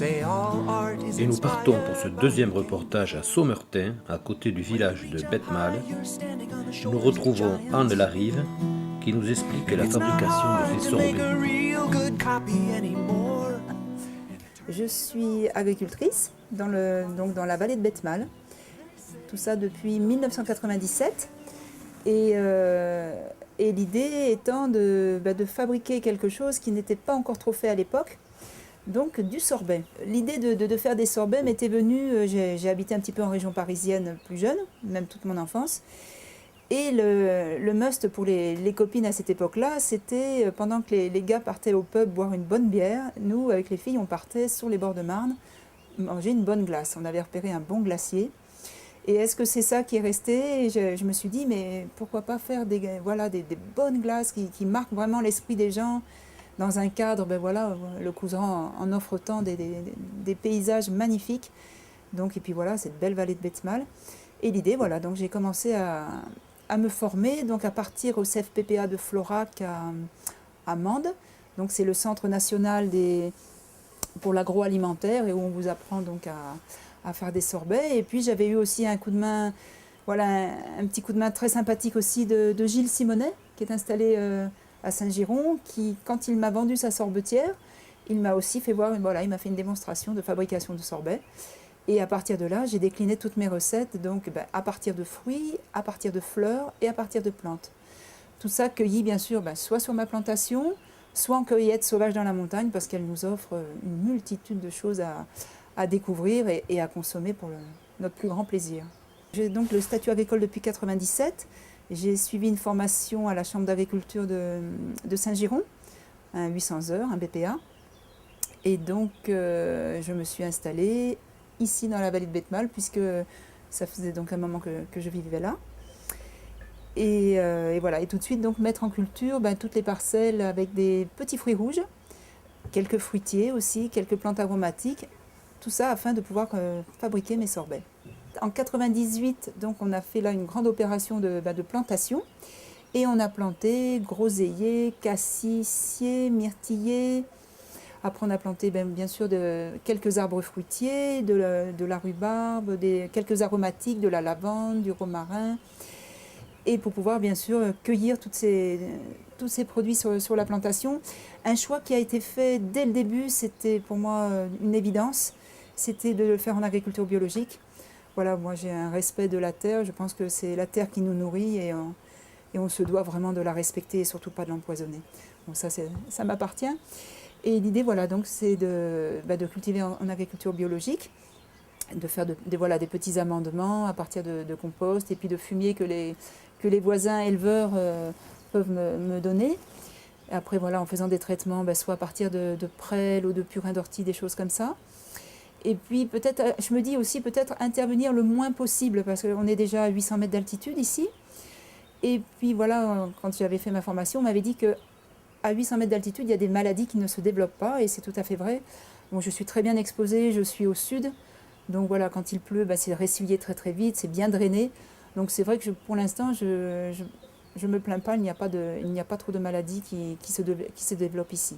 Et nous partons pour ce deuxième reportage à Saumertin, à côté du village de Betmal. Nous retrouvons Anne Larive qui nous explique la fabrication de ces sorbets. Je suis agricultrice donc dans la vallée de Betmal, tout ça depuis 1997. Et l'idée étant de fabriquer quelque chose qui n'était pas encore trop fait à l'époque, donc du sorbet. L'idée de faire des sorbets m'était venue, j'ai habité un petit peu en région parisienne plus jeune, même toute mon enfance. Et le must pour les copines à cette époque-là, c'était pendant que les gars partaient au pub boire une bonne bière, nous, avec les filles, on partait sur les bords de Marne manger une bonne glace. On avait repéré un bon glacier. Et est-ce que c'est ça qui est resté? Et je me suis dit, mais pourquoi pas faire des bonnes glaces qui marquent vraiment l'esprit des gens dans un cadre, le Couserans en offre autant des paysages magnifiques. Donc, et puis voilà, cette belle vallée de Betmal. Et l'idée, donc j'ai commencé à me former donc à partir au CFPPA de Florac à Mende. Donc c'est le centre national pour l'agroalimentaire et où on vous apprend donc à faire des sorbets. Et puis j'avais eu aussi un coup de main, un petit coup de main très sympathique aussi de Gilles Simonet, qui est installé à Saint-Giron, qui, quand il m'a vendu sa sorbetière, il m'a aussi fait voir, il m'a fait une démonstration de fabrication de sorbet. Et à partir de là, j'ai décliné toutes mes recettes, donc à partir de fruits, à partir de fleurs et à partir de plantes. Tout ça cueilli, bien sûr, soit sur ma plantation, soit en cueillette sauvage dans la montagne, parce qu'elle nous offre une multitude de choses à découvrir et à consommer pour notre plus grand plaisir. J'ai donc le statut agricole depuis 1997. J'ai suivi une formation à la Chambre d'agriculture de Saint-Giron, un 800 heures, un BPA. Et donc, je me suis installée ici dans la vallée de Betmal, puisque ça faisait donc un moment que je vivais là. Et voilà, et tout de suite donc mettre en culture toutes les parcelles avec des petits fruits rouges, quelques fruitiers aussi, quelques plantes aromatiques, tout ça afin de pouvoir fabriquer mes sorbets. En 1998, donc on a fait là une grande opération de plantation et on a planté groseilliers, cassissiers, myrtillers. Après, on a planté bien sûr quelques arbres fruitiers, de la rhubarbe, quelques aromatiques, de la lavande, du romarin. Et pour pouvoir bien sûr cueillir tous ces produits sur la plantation. Un choix qui a été fait dès le début, c'était pour moi une évidence, c'était de le faire en agriculture biologique. Voilà, moi j'ai un respect de la terre, je pense que c'est la terre qui nous nourrit et on se doit vraiment de la respecter et surtout pas de l'empoisonner. Bon, ça m'appartient. Et l'idée, donc, c'est de cultiver en agriculture biologique, de faire des petits amendements à partir de compost et puis de fumier que les voisins éleveurs peuvent me donner. Et après, en faisant des traitements, soit à partir de prêles ou de purin d'ortie, des choses comme ça. Et puis peut-être, je me dis aussi peut-être intervenir le moins possible, parce qu'on est déjà à 800 mètres d'altitude ici. Et puis quand j'avais fait ma formation, on m'avait dit que à 800 mètres d'altitude, il y a des maladies qui ne se développent pas, et c'est tout à fait vrai. Bon, je suis très bien exposée, je suis au sud, donc quand il pleut, c'est résilié très très vite, c'est bien drainé. Donc c'est vrai que pour l'instant, je me plains pas, il n'y a pas trop de maladies qui se développent ici.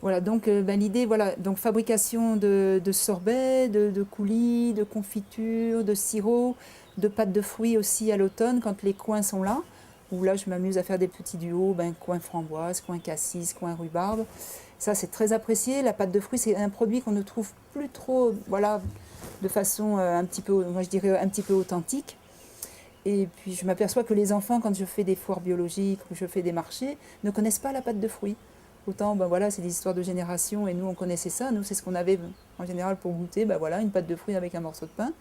Voilà, donc l'idée, donc fabrication de sorbets, de coulis, de confitures, de sirop, de pâtes de fruits aussi à l'automne quand les coins sont là. Où là, je m'amuse à faire des petits duos, coin framboise, coin cassis, coin rhubarbe. Ça, c'est très apprécié. La pâte de fruits, c'est un produit qu'on ne trouve plus trop, de façon un petit peu, moi je dirais un petit peu authentique. Et puis, je m'aperçois que les enfants, quand je fais des foires biologiques ou je fais des marchés, ne connaissent pas la pâte de fruits. Autant, c'est des histoires de génération et nous, on connaissait ça. Nous, c'est ce qu'on avait en général pour goûter. Une pâte de fruits avec un morceau de pain.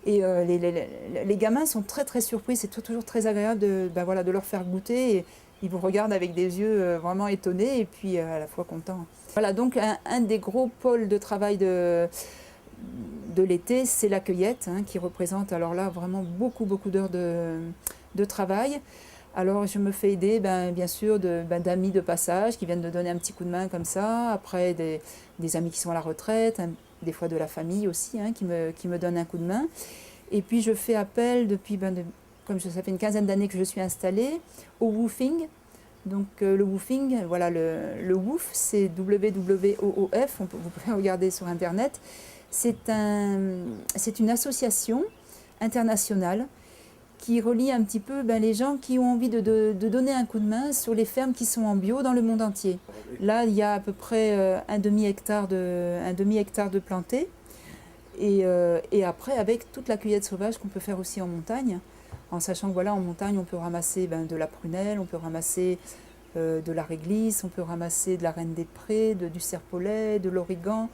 Et les gamins sont très très surpris, c'est toujours très agréable de leur faire goûter. Et ils vous regardent avec des yeux vraiment étonnés et puis à la fois contents. Voilà, donc un des gros pôles de travail de l'été, c'est la cueillette, qui représente alors là vraiment beaucoup d'heures de travail. Alors je me fais aider bien sûr d'amis de passage qui viennent me donner un petit coup de main comme ça, après des amis qui sont à la retraite, des fois de la famille aussi qui me donnent un coup de main. Et puis je fais appel depuis, comme ça fait une quinzaine d'années que je suis installée, au woofing. Donc le woofing, voilà, le WWOOF, c'est W-W-O-O-F, vous pouvez regarder sur Internet. C'est une association internationale qui relie un petit peu les gens qui ont envie de donner un coup de main sur les fermes qui sont en bio dans le monde entier. Là, il y a à peu près un demi-hectare de plantés. Et après, avec toute la cueillette sauvage qu'on peut faire aussi en montagne, en sachant que voilà, en montagne, on peut ramasser de la prunelle, on peut ramasser de la réglisse, on peut ramasser de la reine des prés, du serpolet, de l'origan,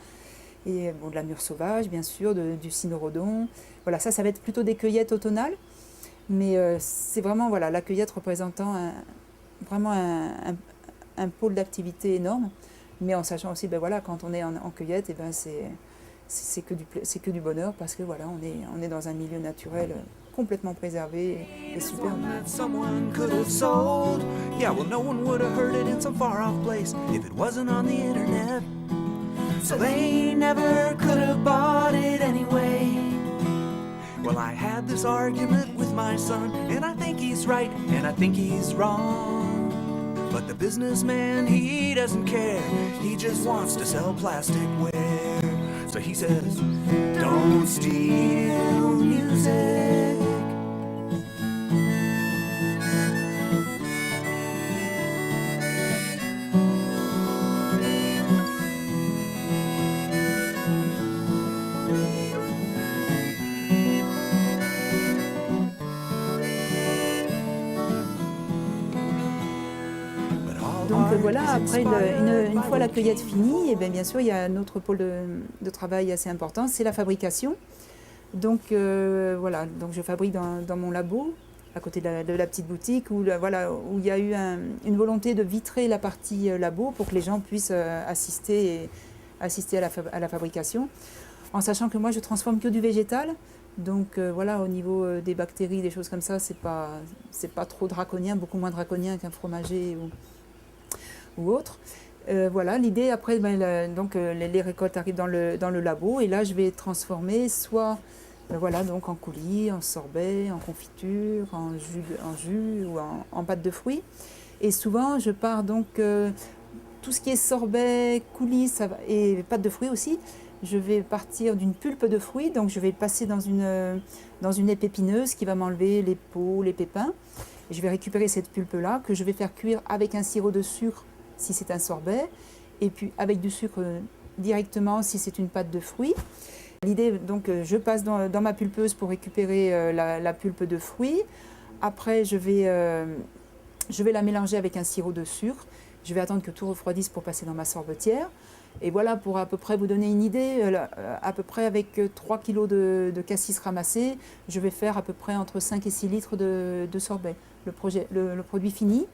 et de la mûre sauvage, bien sûr, du cynorhodon. Voilà, ça va être plutôt des cueillettes automnales, mais c'est vraiment voilà, la cueillette représentant vraiment un pôle d'activité énorme, mais en sachant aussi, voilà, quand on est en cueillette, c'est que du bonheur parce que voilà, on est dans un milieu naturel complètement préservé et super. Someone could have sold. Yeah, well, no one would have heard it in some far off place if it wasn't on the internet. So they never could have bought it anyway. Well, I had this argument with my son, and I think he's right, and I think he's wrong. But the businessman, he doesn't care. He just wants to sell plasticware. So he says, don't steal music. Donc voilà, après une fois la cueillette finie, et bien sûr il y a un autre pôle de travail assez important, c'est la fabrication. Donc voilà, donc je fabrique dans mon labo, à côté de la petite boutique, où il y a eu une volonté de vitrer la partie labo pour que les gens puissent assister à la fabrication. En sachant que moi je transforme que du végétal, donc voilà, au niveau des bactéries, des choses comme ça, c'est pas trop draconien, beaucoup moins draconien qu'un fromager ou autre. Voilà, l'idée après, donc les récoltes arrivent dans le labo et là je vais transformer soit voilà, donc en coulis, en sorbet, en confiture, en jus ou en pâte de fruits. Et souvent je pars donc tout ce qui est sorbet, coulis et pâte de fruits aussi. Je vais partir d'une pulpe de fruits, donc je vais passer dans une épineuse qui va m'enlever les peaux, les pépins. Et je vais récupérer cette pulpe-là que je vais faire cuire avec un sirop de sucre si c'est un sorbet, et puis avec du sucre directement si c'est une pâte de fruits. L'idée, donc, je passe dans ma pulpeuse pour récupérer la pulpe de fruits. Après, je vais la mélanger avec un sirop de sucre. Je vais attendre que tout refroidisse pour passer dans ma sorbetière. Et voilà, pour à peu près vous donner une idée, à peu près avec 3 kg de cassis ramassés, je vais faire à peu près entre 5 et 6 litres de sorbet, le produit fini.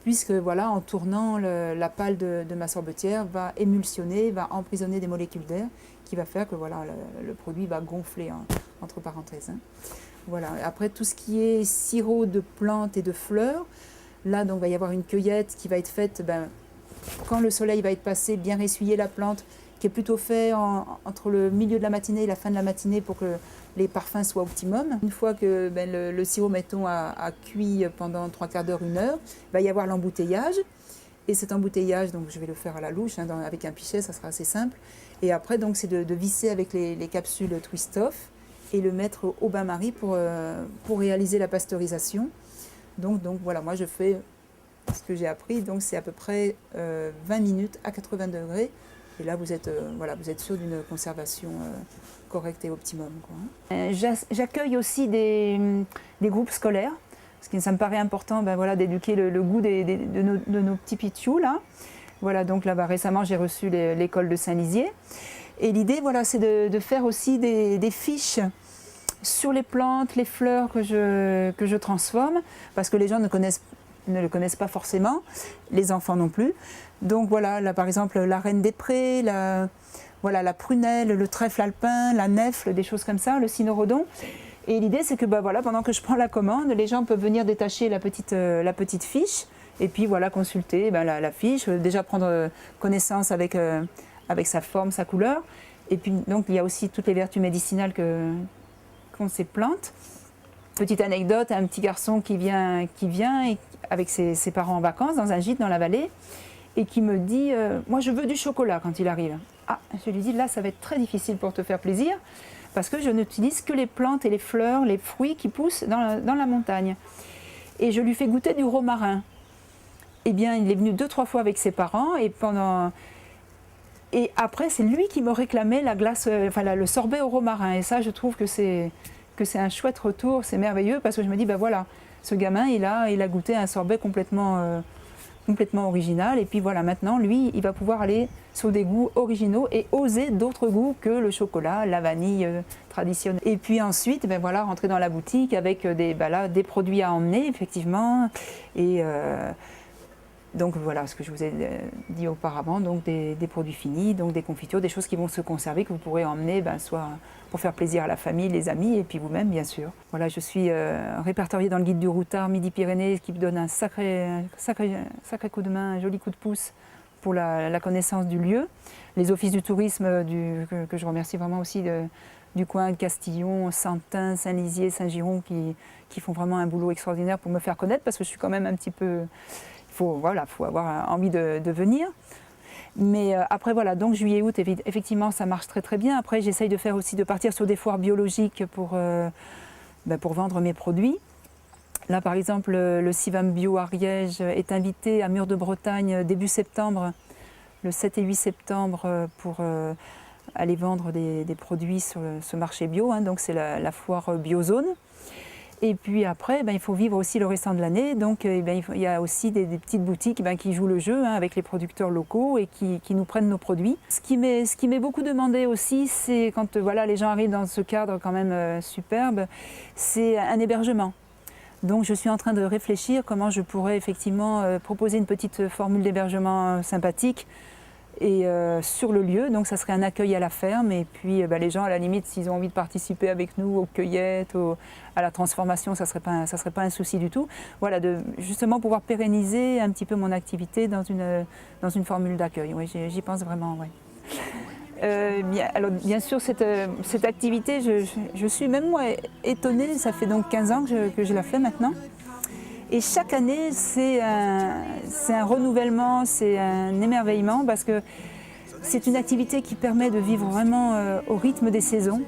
Puisque voilà, en tournant, la pâle de ma sorbetière va émulsionner, va emprisonner des molécules d'air, qui va faire que voilà, le produit va gonfler, entre parenthèses. Voilà. Après, tout ce qui est sirop de plantes et de fleurs, là, donc, il va y avoir une cueillette qui va être faite quand le soleil va être passé, bien essuyer la plante, qui est plutôt fait entre le milieu de la matinée et la fin de la matinée pour que les parfums soient optimum. Une fois que le sirop, mettons, a cuit pendant 3/4 d'heure, 1 heure, il va y avoir l'embouteillage. Et cet embouteillage, donc, je vais le faire à la louche, avec un pichet, ça sera assez simple. Et après, donc, c'est de visser avec les capsules Twist-Off et le mettre au bain-marie pour réaliser la pasteurisation. Donc voilà, moi je fais ce que j'ai appris, donc c'est à peu près 20 minutes à 80 degrés. Et là, vous êtes sûr d'une conservation correcte et optimum, quoi. J'accueille aussi des groupes scolaires, parce que ça me paraît important d'éduquer le goût de nos petits pitchous, là. Voilà, donc là, récemment, j'ai reçu l'école de Saint-Lizier. Et l'idée, voilà, c'est de faire aussi des fiches sur les plantes, les fleurs que je transforme, parce que les gens ne le connaissent pas forcément, les enfants non plus. Donc voilà, là par exemple la reine des prés, la prunelle, le trèfle alpin, la nèfle, des choses comme ça, le cynorhodon. Et l'idée c'est que pendant que je prends la commande, les gens peuvent venir détacher la petite fiche et puis voilà, consulter la fiche, déjà prendre connaissance avec sa forme, sa couleur. Et puis donc il y a aussi toutes les vertus médicinales qu'ont ces plantes. Petite anecdote, un petit garçon qui vient avec ses parents en vacances dans un gîte dans la vallée et qui me dit moi je veux du chocolat quand il arrive. Ah, je lui dis là ça va être très difficile pour te faire plaisir parce que je n'utilise que les plantes et les fleurs, les fruits qui poussent dans la montagne. Et je lui fais goûter du romarin. Eh bien il est venu 2-3 fois avec ses parents et après c'est lui qui me réclamait la glace, le sorbet au romarin. Et ça je trouve que c'est un chouette retour, c'est merveilleux parce que je me dis ben voilà, ce gamin il a goûté un sorbet complètement original et puis voilà maintenant lui il va pouvoir aller sur des goûts originaux et oser d'autres goûts que le chocolat, la vanille traditionnelle. Et puis ensuite ben voilà, rentrer dans la boutique avec des produits à emmener effectivement et donc voilà ce que je vous ai dit auparavant, donc des produits finis, donc des confitures, des choses qui vont se conserver, que vous pourrez emmener soit pour faire plaisir à la famille, les amis et puis vous-même bien sûr. Voilà, je suis répertoriée dans le guide du routard Midi-Pyrénées qui me donne un sacré coup de main, un joli coup de pouce pour la connaissance du lieu. Les offices du tourisme que je remercie vraiment aussi du coin de Castillon, Santin, Saint-Lizier, Saint-Giron qui font vraiment un boulot extraordinaire pour me faire connaître parce que je suis quand même un petit peu... Il faut avoir envie de venir. Mais après voilà, donc juillet-août, effectivement ça marche très très bien. Après j'essaye de partir sur des foires biologiques pour vendre mes produits. Là par exemple le Civam Bio Ariège est invité à Mur de Bretagne début septembre, le 7 et 8 septembre pour aller vendre des produits sur ce marché bio. Donc c'est la foire Biozone. Et puis après, il faut vivre aussi le restant de l'année. Donc il y a aussi des petites boutiques qui jouent le jeu avec les producteurs locaux et qui nous prennent nos produits. Ce qui m'est beaucoup demandé aussi, c'est quand les gens arrivent dans ce cadre quand même superbe, c'est un hébergement. Donc je suis en train de réfléchir comment je pourrais effectivement proposer une petite formule d'hébergement sympathique et sur le lieu, donc ça serait un accueil à la ferme et puis les gens à la limite s'ils ont envie de participer avec nous aux cueillettes, à la transformation, ça serait pas un souci du tout. Voilà, de justement pouvoir pérenniser un petit peu mon activité dans une formule d'accueil, oui, j'y pense vraiment, oui. Alors bien sûr cette activité, je suis même moi étonnée, ça fait donc 15 ans que je la fais maintenant. Et chaque année, c'est un renouvellement, c'est un émerveillement parce que c'est une activité qui permet de vivre vraiment au rythme des saisons.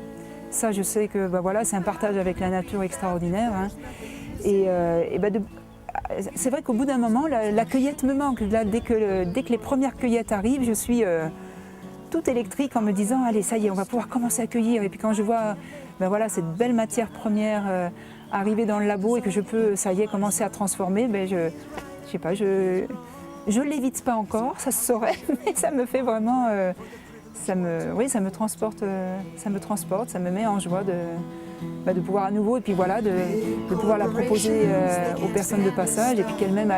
Ça, je sais que c'est un partage avec la nature extraordinaire. Et c'est vrai qu'au bout d'un moment, la cueillette me manque. Là, dès que les premières cueillettes arrivent, je suis toute électrique en me disant « Allez, ça y est, on va pouvoir commencer à cueillir ». Et puis quand je vois cette belle matière première arriver dans le labo et que je peux, ça y est, commencer à transformer, je sais pas, je l'évite pas encore, ça se saurait, mais ça me fait vraiment, ça me transporte, ça me met en joie de pouvoir à nouveau, et puis voilà, de pouvoir la proposer aux personnes de passage, et puis qu'elles-mêmes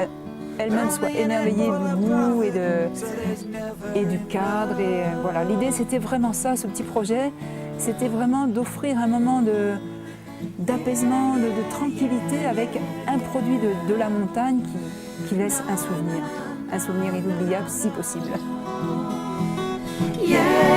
soient émerveillées du goût et du cadre, et voilà. L'idée c'était vraiment ça, ce petit projet, c'était vraiment d'offrir un moment d'apaisement, de tranquillité avec un produit de la montagne qui laisse un souvenir inoubliable si possible. Yeah.